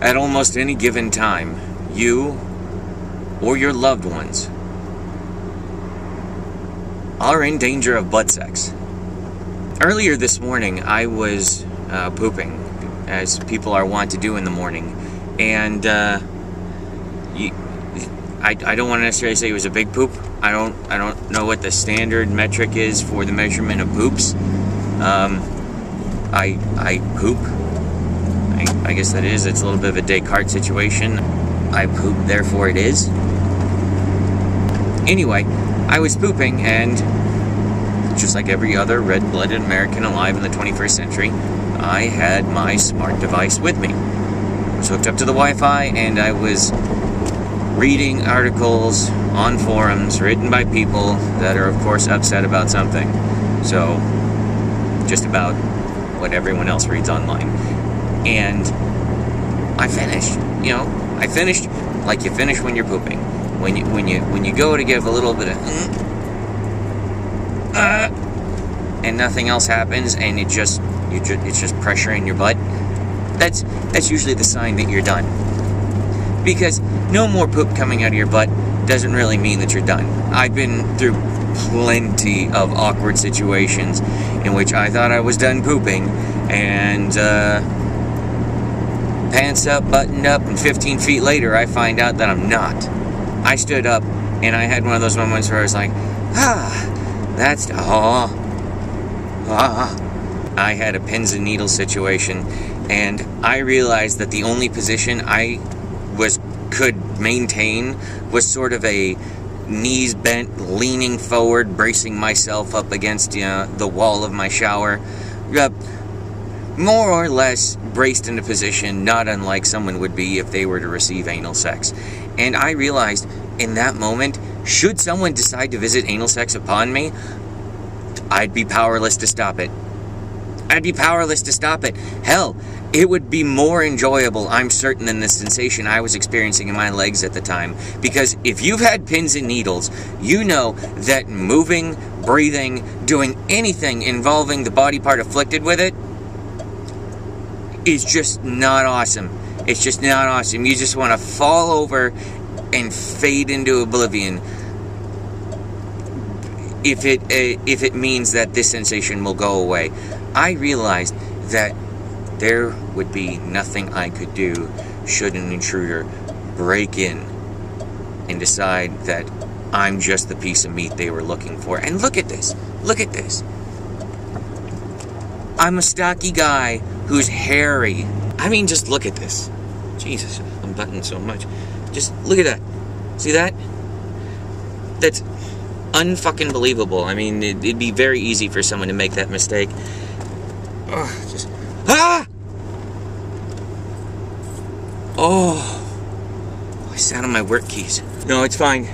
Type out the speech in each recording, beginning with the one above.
At almost any given time, you or your loved ones are in danger of butt sex. Earlier this morning, I was pooping, as people are wont to do in the morning, and I don't want to necessarily say it was a big poop. I don't know what the standard metric is for the measurement of poops. I poop. I guess that is. It's a little bit of a Descartes situation. I poop, therefore it is. Anyway, I was pooping, and just like every other red-blooded American alive in the 21st century, I had my smart device with me. I was hooked up to the Wi-Fi, and I was reading articles on forums written by people that are, of course, upset about something. So, just about what everyone else reads online. And I finished. I finished like you finish when you're pooping. When you go to give a little bit of and nothing else happens, and it's just pressure in your butt. That's usually the sign that you're done. Because no more poop coming out of your butt doesn't really mean that you're done. I've been through plenty of awkward situations in which I thought I was done pooping, and pants up, buttoned up, and 15 feet later I find out that I'm not. I stood up, and I had one of those moments where I was like, I had a pins and needles situation, and I realized that the only position I could maintain was sort of a knees bent, leaning forward, bracing myself up against the wall of my shower, more or less braced in a position not unlike someone would be if they were to receive anal sex. And I realized in that moment, should someone decide to visit anal sex upon me, I'd be powerless to stop it. Hell, it would be more enjoyable, I'm certain, than the sensation I was experiencing in my legs at the time. Because if you've had pins and needles, you know that moving, breathing, doing anything involving the body part afflicted with it is just not awesome. It's just not awesome. You just want to fall over and fade into oblivion if it means that this sensation will go away. I realized that there would be nothing I could do should an intruder break in and decide that I'm just the piece of meat they were looking for. And look at this. I'm a stocky guy who's hairy. I mean, just look at this. Jesus, I'm buttoning so much. Just look at that. See that? That's unfucking believable. I mean, it'd be very easy for someone to make that mistake. I sat on my work keys. No, it's fine.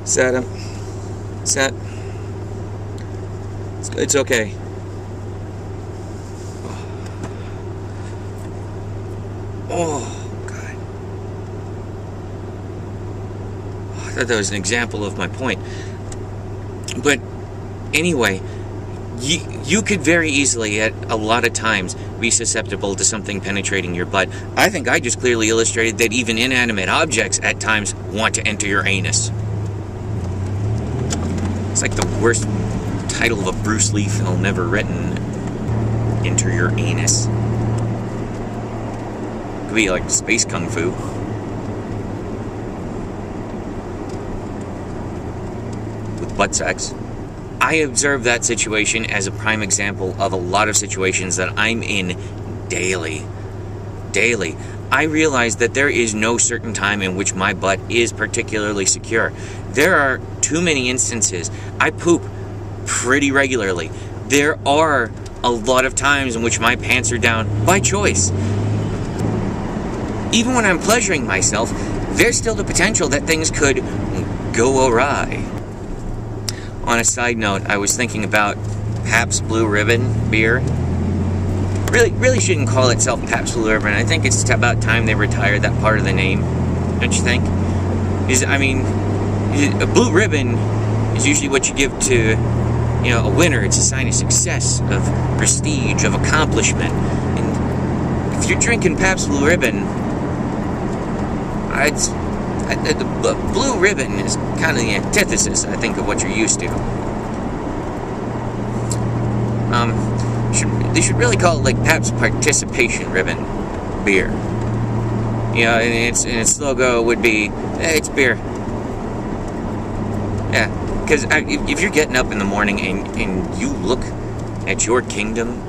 Sat. It's okay. Oh, God. I thought that was an example of my point. But anyway, you could very easily, at a lot of times, be susceptible to something penetrating your butt. I think I just clearly illustrated that even inanimate objects at times want to enter your anus. It's like the worst title of a Bruce Lee film ever written. Enter your anus. Could be like space kung fu. With butt sex. I observe that situation as a prime example of a lot of situations that I'm in daily. I realize that there is no certain time in which my butt is particularly secure. There are too many instances. I poop pretty regularly. There are a lot of times in which my pants are down by choice. Even when I'm pleasuring myself, there's still the potential that things could go awry. On a side note, I was thinking about Pabst Blue Ribbon beer. Really shouldn't call itself Pabst Blue Ribbon. I think it's about time they retired that part of the name. Don't you think? A blue ribbon is usually what you give to, a winner. It's a sign of success, of prestige, of accomplishment. And if you're drinking Pabst Blue Ribbon, the Blue Ribbon is kind of the antithesis, I think, of what you're used to. They should really call it like Pabst Participation Ribbon beer. You know, and its logo would be, it's beer. Yeah, because if you're getting up in the morning and you look at your kingdom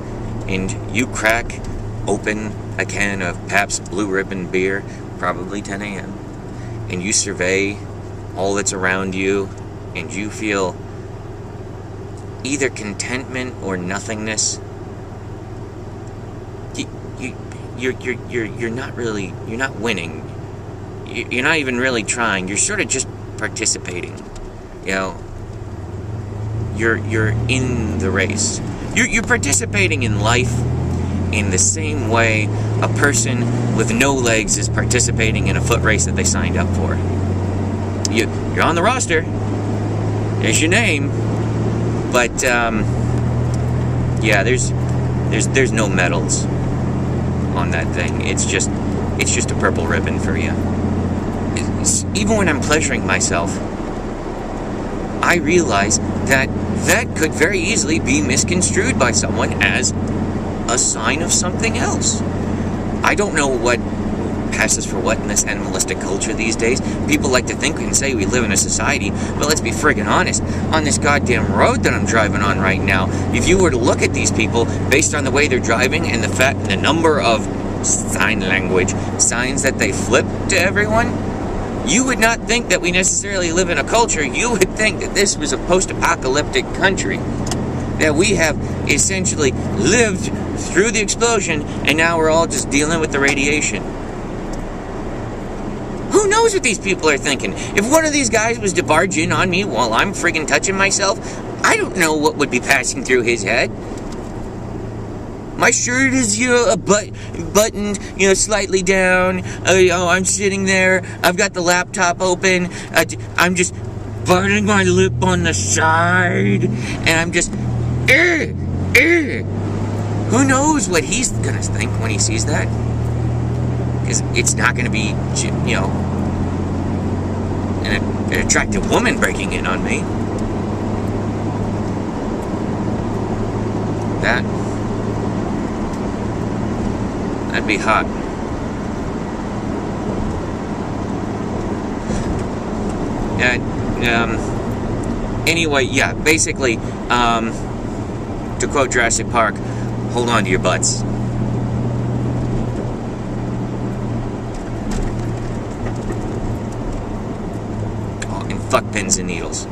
and you crack open a can of Pabst Blue Ribbon beer, probably 10 a.m., and you survey all that's around you, and you feel either contentment or nothingness, you're not winning. You're not even really trying. You're sort of just participating. You know, you're in the race. You're participating in life in the same way a person with no legs is participating in a foot race that they signed up for. You're on the roster. There's your name. But yeah, there's no medals on that thing. It's just a purple ribbon for you. Even when I'm pleasuring myself, I realize that could very easily be misconstrued by someone as a sign of something else. I don't know what passes for what in this animalistic culture these days. People like to think and say we live in a society, but let's be friggin' honest. On this goddamn road that I'm driving on right now, if you were to look at these people based on the way they're driving and the number of sign language signs that they flip to everyone, you would not think that we necessarily live in a culture. You would think that this was a post-apocalyptic country, that we have essentially lived through the explosion and now we're all just dealing with the radiation. Who knows what these people are thinking? If one of these guys was to barge in on me while I'm friggin' touching myself, I don't know what would be passing through his head. My shirt is, buttoned, slightly down. I'm sitting there. I've got the laptop open. I'm just biting my lip on the side. And I'm just, Who knows what he's going to think when he sees that? Because it's not going to be, an attractive woman breaking in on me. That'd be hot. Anyway, yeah, basically, to quote Jurassic Park, hold on to your butts. Oh, and fuck pins and needles.